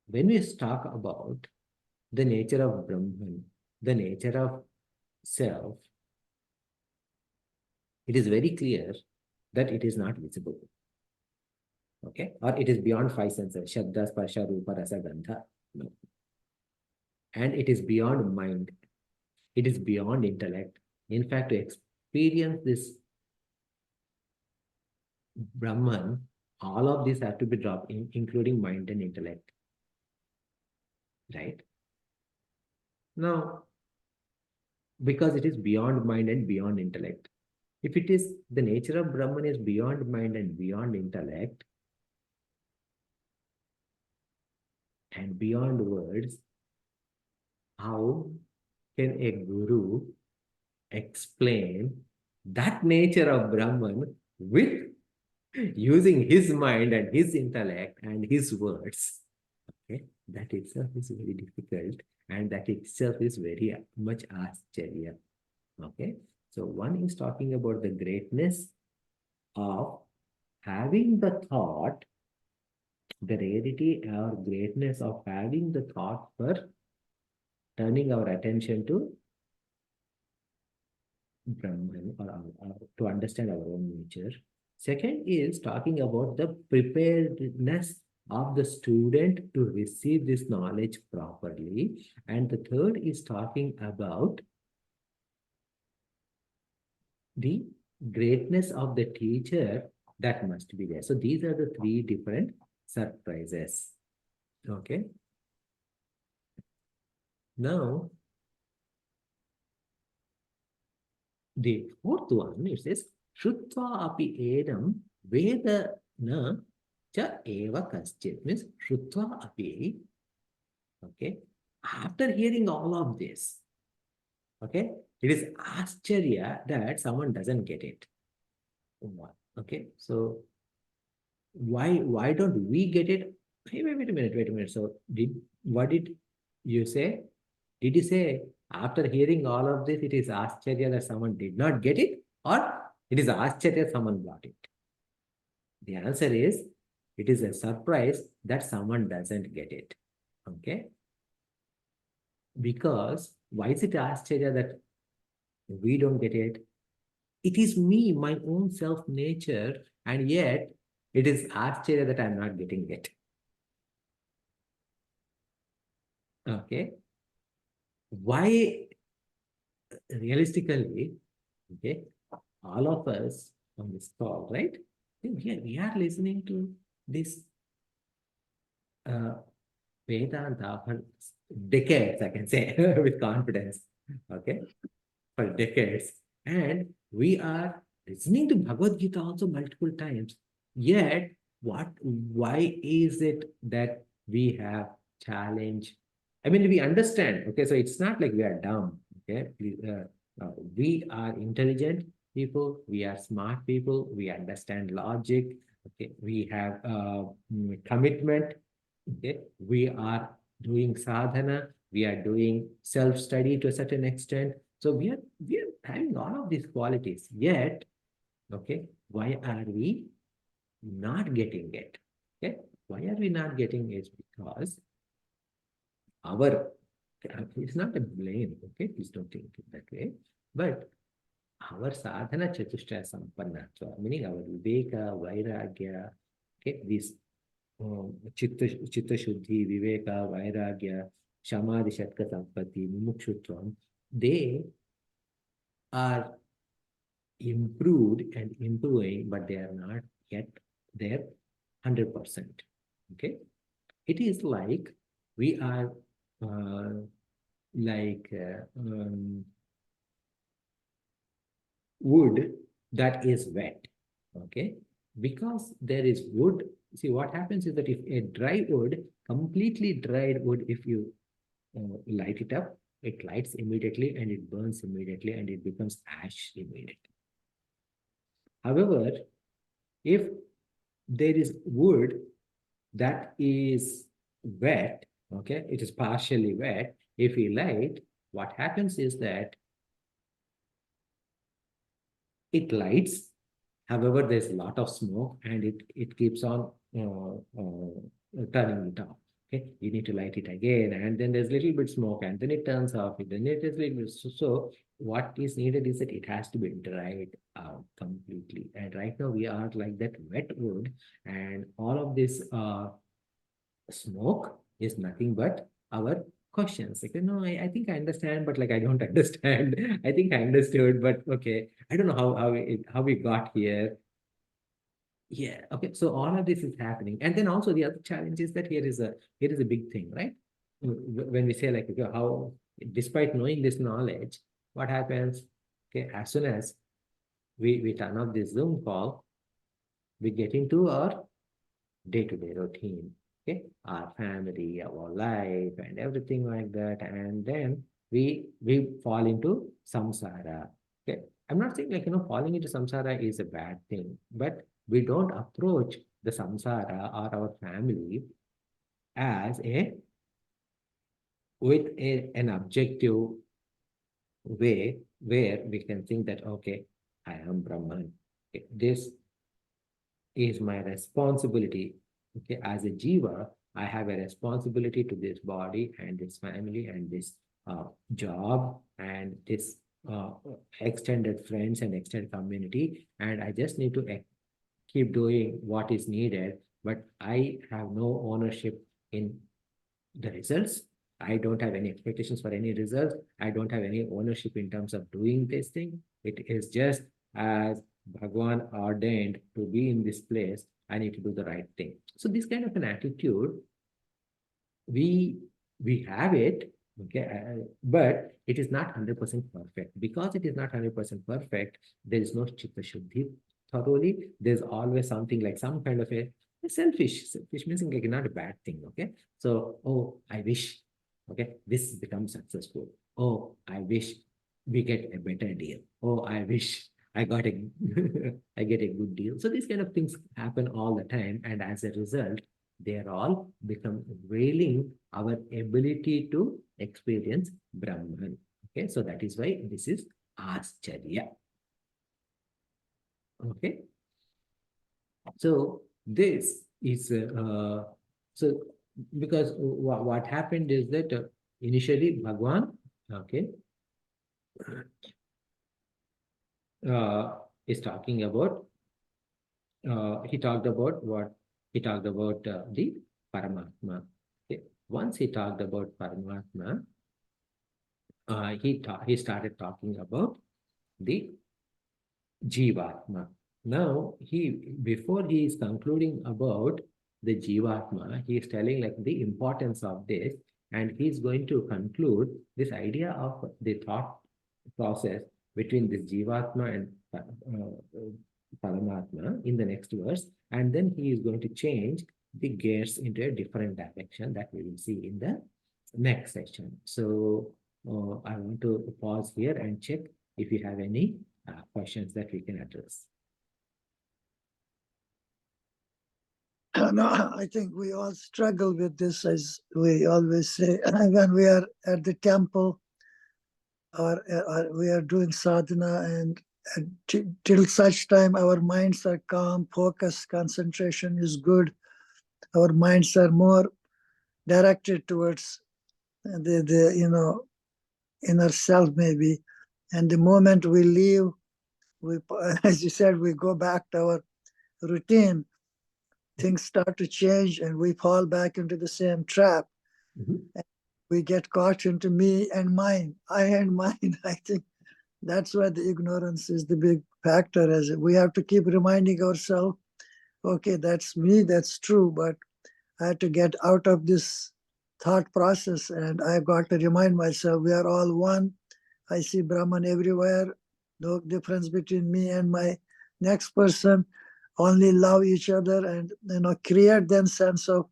when we talk about the nature of Brahman, the nature of self, it is very clear that it is not visible. Okay, or it is beyond five senses, Shabda, Sparsha, Rupa, Rasa, Gandha. No. And it is beyond mind. It is beyond intellect. In fact, to experience this Brahman, all of these have to be dropped in, including mind and intellect. Right? Now, because it is beyond mind and beyond intellect. If it is, the nature of Brahman is beyond mind and beyond intellect and beyond words, how can a guru explain that nature of Brahman with using his mind and his intellect and his words? Okay, that itself is very difficult, and that itself is very much ascharya. Okay, so one is talking about the greatness of having the thought, the rarity or greatness of having the thought for turning our attention to Brahman, or to understand our own nature. Second is talking about the preparedness of the student to receive this knowledge properly. And the third is talking about the greatness of the teacher that must be there. So these are the three different surprises. Okay. Now, the fourth one, it says, Shrutva api edam veda na cha eva kaschit. Means Shrutva api, okay, after hearing all of this, okay, it is ascharya that someone doesn't get it. Okay, so why don't we get it? Hey, wait a minute. So what did you say? Did you say after hearing all of this, it is ascharya that someone did not get it, or it is ascharya someone got it? The answer is, it is a surprise that someone doesn't get it. Okay? Because why is it ascharya that we don't get it? It is me, my own self nature, and yet it is ascharya that I'm not getting it. Okay? Why, realistically, okay, all of us on this call, right? We are listening to this Vedanta for decades, I can say, with confidence, okay, for decades. And we are listening to Bhagavad Gita also multiple times. Yet, why is it that we have challenge? I mean, we understand, okay, so it's not like we are dumb, okay? We are intelligent people, we are smart people, we understand logic, okay, we have commitment, okay, we are doing sadhana, we are doing self-study to a certain extent. So we are having all of these qualities, yet, okay, why are we not getting it? Okay, why are we not getting it? Because our, it's not a blame, okay, please don't think it that way, but our sadhana chatushtaya sampannatva, meaning our viveka, vairagya, okay, these chitta shuddhi, viveka, vairagya, samadhi, shatka sampatti, mumukshutvam, they are improved and improving, but they are not yet there 100%. Okay, it is like we are like wood that is wet. Okay, because there is wood, see what happens is that if a dry wood, completely dried wood, if you light it up, it lights immediately and it burns immediately and it becomes ash immediately. However, if there is wood that is wet, okay, it is partially wet, if we light, what happens is that it lights. However, there's a lot of smoke and it keeps on turning it off. Okay, you need to light it again, and then there's a little bit smoke, and then it turns off. Then it is little bit. So what is needed is that it has to be dried out completely. And right now we are like that wet wood, and all of this smoke is nothing but our questions. Like, no, I think I understand, but like I don't understand. I think I understood, but okay, I don't know how we got here. Yeah, okay. So all of this is happening. And then also the other challenge is that here is a big thing, right? When we say like, okay, how, despite knowing this knowledge, what happens? Okay, as soon as we turn off this Zoom call, we get into our day-to-day routine, okay, our family, our life, and everything like that, and then we fall into samsara. Okay, I'm not saying like falling into samsara is a bad thing, but we don't approach the samsara or our family as an objective way where we can think that okay, I am Brahman. Okay, this is my responsibility. Okay, as a jiva, I have a responsibility to this body and this family and this job and this extended friends and extended community, and I just need to keep doing what is needed, but I have no ownership in the results. I don't have any expectations for any results. I don't have any ownership in terms of doing this thing. It is just as Bhagwan ordained to be in this place, I need to do the right thing. So this kind of an attitude, we have it, okay, but it is not 100% perfect. Because it is not 100% perfect, there is no chitta shuddhi thoroughly. There's always something like some kind of a selfish means like not a bad thing, okay? So, oh, I wish, okay, this becomes successful. Oh, I wish we get a better deal. Oh, I wish I got a I get a good deal. So these kind of things happen all the time, and as a result, they are all become veiling our ability to experience Brahman. Okay, so that is why this is Ascharya. Okay, so this is so because what happened is that initially Bhagwan, okay, is talking about he talked about what he talked about the Paramatma. Okay. Once he talked about Paramatma, he started talking about the Jivatma. Now before he is concluding about the Jivatma, he is telling like the importance of this, and he is going to conclude this idea of the thought process between this Jivatma and Paramatma in the next verse, and then he is going to change the gears into a different direction that we will see in the next session. So I want to pause here and check if you have any questions that we can address. No, I think we all struggle with this, as we always say, when we are at the temple or we are doing sadhana, and till such time our minds are calm, focus, concentration is good, our minds are more directed towards the inner self maybe. And the moment we leave, we, as you said, we go back to our routine, things start to change and we fall back into the same trap. And we get caught into me and mine, I and mine. I think that's why the ignorance is the big factor. As we have to keep reminding ourselves, okay, that's me, that's true, but I had to get out of this thought process, and I've got to remind myself we are all one. I see Brahman everywhere, no difference between me and my next person. only love each other and, create then sense of,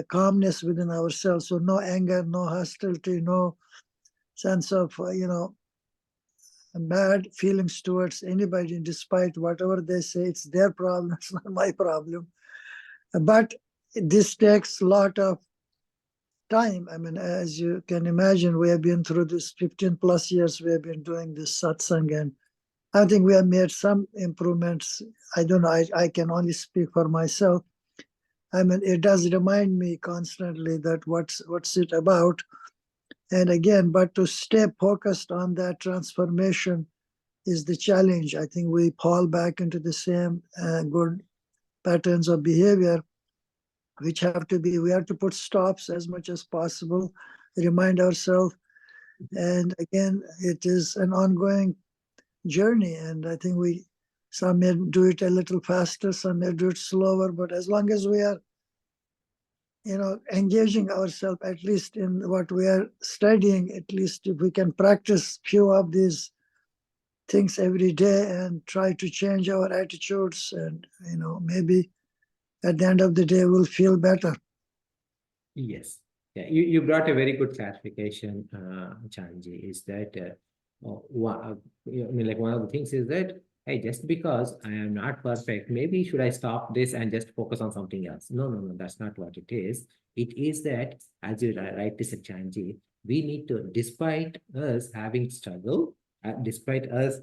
calmness within ourselves. So no anger, no hostility, no sense of, bad feelings towards anybody, despite whatever they say. It's their problem, it's not my problem. But this takes a lot of time. I mean, as you can imagine, we have been through this 15 plus years, we have been doing this satsang, and I think we have made some improvements. I don't know, I can only speak for myself. I mean, it does remind me constantly that what's it about. And again, but to stay focused on that transformation is the challenge. I think we fall back into the same good patterns of behavior, which we have to put stops as much as possible, remind ourselves. And again, it is an ongoing journey. And I think some may do it a little faster, some may do it slower, but as long as we are, engaging ourselves, at least in what we are studying, at least if we can practice few of these things every day and try to change our attitudes, and, maybe at the end of the day, we'll feel better. Yes. Yeah, you brought a very good clarification, Chanji, is that I mean, like one of the things is that, hey, just because I am not perfect, maybe should I stop this and just focus on something else? No, no, no, that's not what it is. It is that, as you rightly said, Chanji, we need to, despite us having struggle, despite us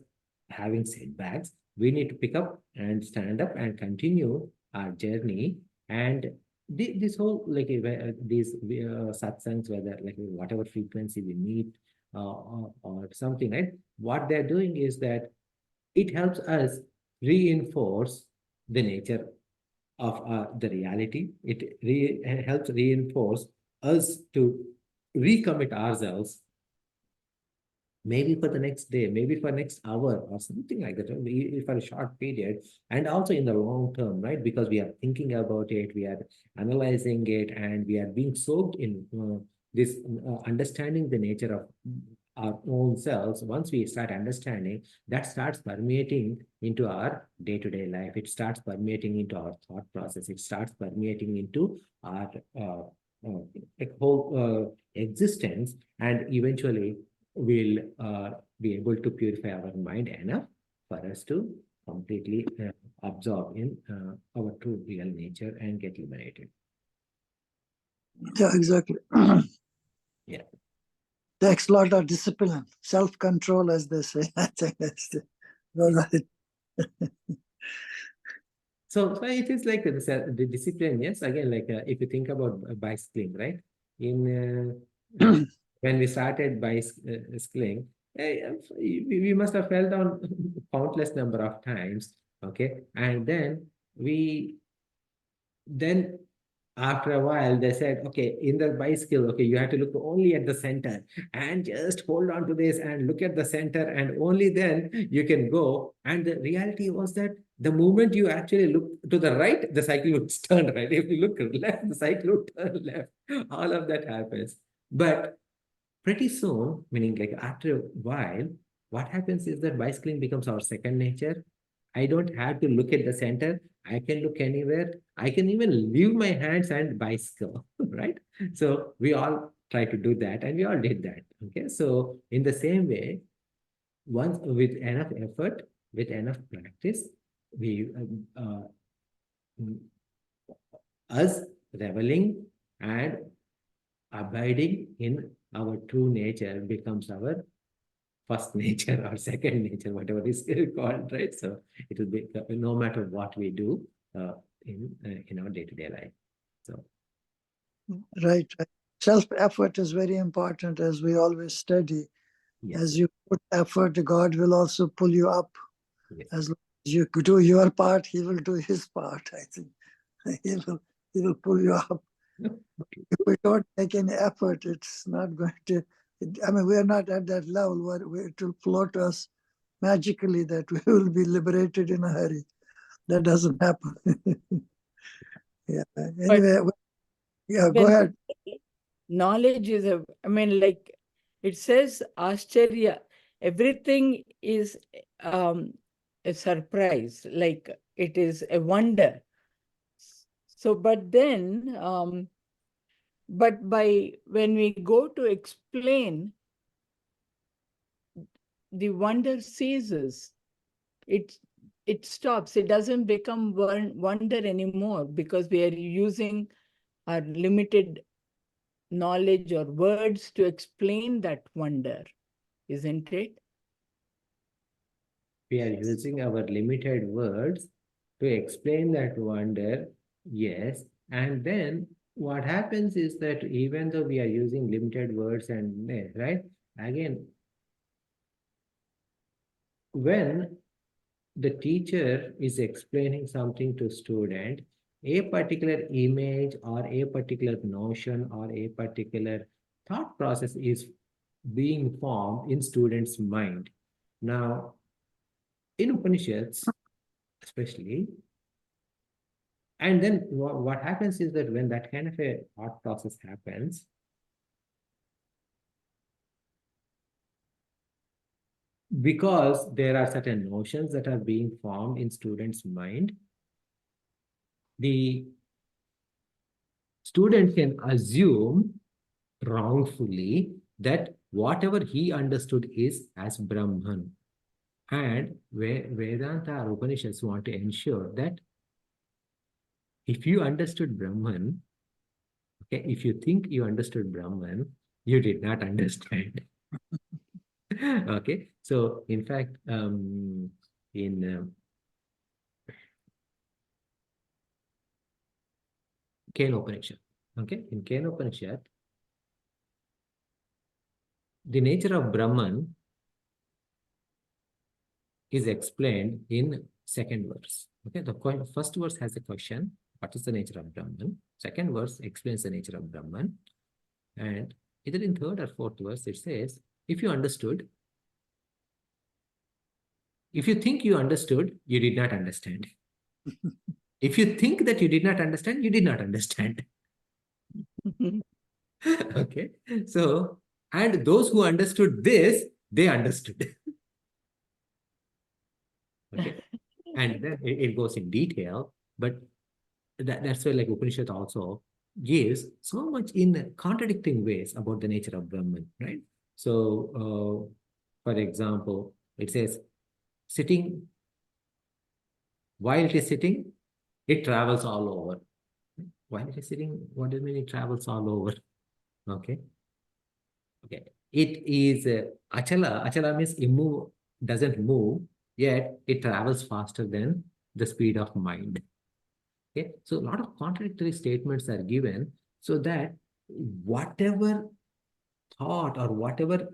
having setbacks, we need to pick up and stand up and continue our journey. And this whole these satsangs, whether like whatever frequency we meet or something, right? What they're doing is that it helps us reinforce the nature of the reality. It helps reinforce us to recommit ourselves, maybe for the next day, maybe for next hour or something like that, for a short period, and also in the long term, right? Because we are thinking about it, we are analyzing it, and we are being soaked in this understanding the nature of our own selves. Once we start understanding, that starts permeating into our day-to-day life. It starts permeating into our thought process. It starts permeating into our whole existence, and eventually will be able to purify our mind enough for us to completely absorb in our true real nature and get liberated. Yeah, exactly. Yeah. Takes a lot of discipline, self-control, as they say. I think that's So it is like the discipline, yes. Again, like if you think about bicycling, right? In when we started bicycling, we must have fell down countless number of times. Okay, and then after a while they said, okay, in the bicycle, okay, you have to look only at the center and just hold on to this and look at the center, and only then you can go. And the reality was that the moment you actually look to the right, the cycle would turn right. If you look left, the cycle would turn left. All of that happens. But pretty soon, meaning like after a while, what happens is that bicycling becomes our second nature. I don't have to look at the center. I can look anywhere. I can even leave my hands and bicycle, right? So we all try to do that, and we all did that. Okay. So in the same way, once with enough effort, with enough practice, we us reveling and abiding in our true nature becomes our first nature or second nature, whatever is called, right? So it will be no matter what we do in our day-to-day life. So right. Self-effort is very important, as we always study. yes, As you put effort, God will also pull you up. yes. As long as you do your part, He will do His part. I think He will pull you up. If we don't make any effort, it's not going to. I mean, we are not at that level where it will flow to us magically that we will be liberated in a hurry. That doesn't happen. Yeah. Anyway, yeah, go When ahead. knowledge is I mean, like it says, Ashcharya, everything is a surprise, like it is a wonder. So, but then, but when we go to explain, the wonder ceases. It stops. It doesn't become wonder anymore because we are using our limited knowledge or words to explain that wonder, isn't it? We are using our limited words to explain that wonder, yes. And then what happens is that even though we are using limited words and right, again, when the teacher is explaining something to student, a particular image or a particular notion or a particular thought process is being formed in student's mind. Now, in Upanishads, especially, and then what happens is that when that kind of a thought process happens, because there are certain notions that are being formed in student's mind, the student can assume wrongfully that whatever he understood is as Brahman. And Vedanta or Upanishads want to ensure that if you understood Brahman, okay, if you think you understood Brahman, you did not understand. Okay, so in fact, in Kena Upanishad, okay, in Kena Upanishad, the nature of Brahman is explained in second verse. Okay, the first verse has a question: what is the nature of Brahman? Second verse explains the nature of Brahman, and either in third or fourth verse it says, if you understood, if you think you understood, you did not understand. If you think that you did not understand, you did not understand. Okay, so, and those who understood this, they understood. Okay, and then it goes in detail, but that's why like Upanishad also gives so much in contradicting ways about the nature of Brahman, right? So, for example, it says, sitting, while it is sitting, it travels all over. While it is sitting, what do you mean it travels all over? Okay. Okay. It is achala. Achala means immove, doesn't move, yet it travels faster than the speed of mind. Okay. So a lot of contradictory statements are given so that whatever thought or whatever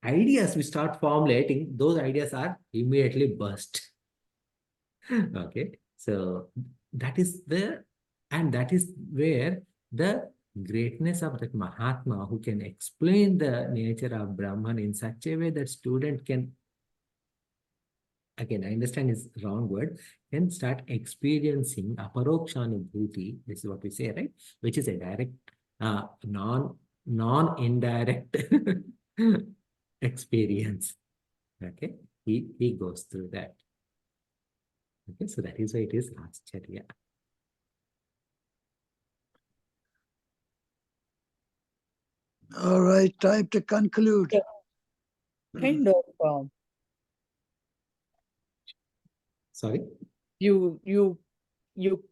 ideas we start formulating, those ideas are immediately burst. Okay. So that is that is where the greatness of that Mahatma who can explain the nature of Brahman in such a way that student can, again, I understand is wrong word, can start experiencing aparokshanubhuti, this is what we say, right? Which is a direct, non-indirect experience. Okay. He goes through that. Okay, so that is why it is Ascharya. All right, time to conclude. Yeah. Kind of, Sorry? you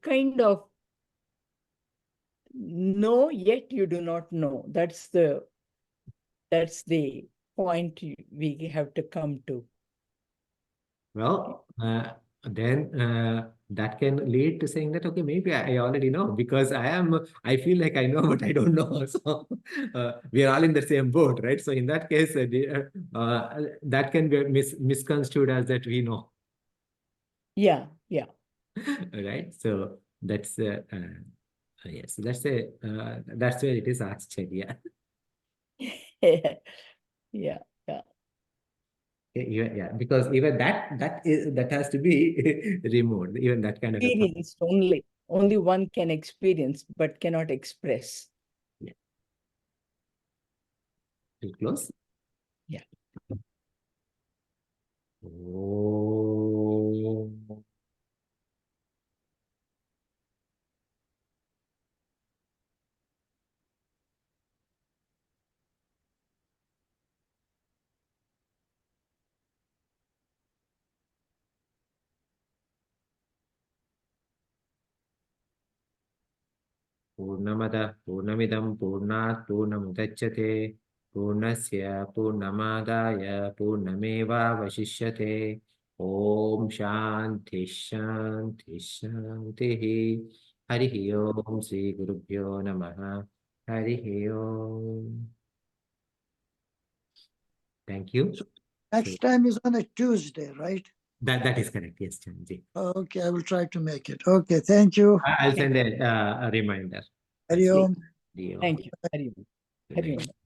kind of know, yet you do not know. That's the point we have to come to. Well, then that can lead to saying that, okay, maybe I already know because I feel like I know, but I don't know. So we are all in the same boat, right? So in that case, that can be misconstrued as that we know. Yeah, yeah. Right? So that's, yes, that's where it is Ascharya. Yeah, yeah. Yeah, because even that has to be removed. Even that kind of a thought. Experienced only. Only one can experience, but cannot express. Yeah. Too close. Yeah. Om. पूर्णमदः पूर्णमिदं पूर्णात् पूर्णमुदच्यते पूर्णस्य पूर्णमादाय पूर्णमेवावशिष्यते ॐ शान्ति शान्ति शान्तिः हरिः ओम् श्रीगुरुभ्यो नमः हरिः ओम् Thank you. Next time is on a Tuesday, right? That is correct. Yes, Chanji. Okay, I will try to make it. Okay, thank you. I'll send a reminder. Hari Om. Hari Om. Thank you. Hari Om. Good Hari night. Om.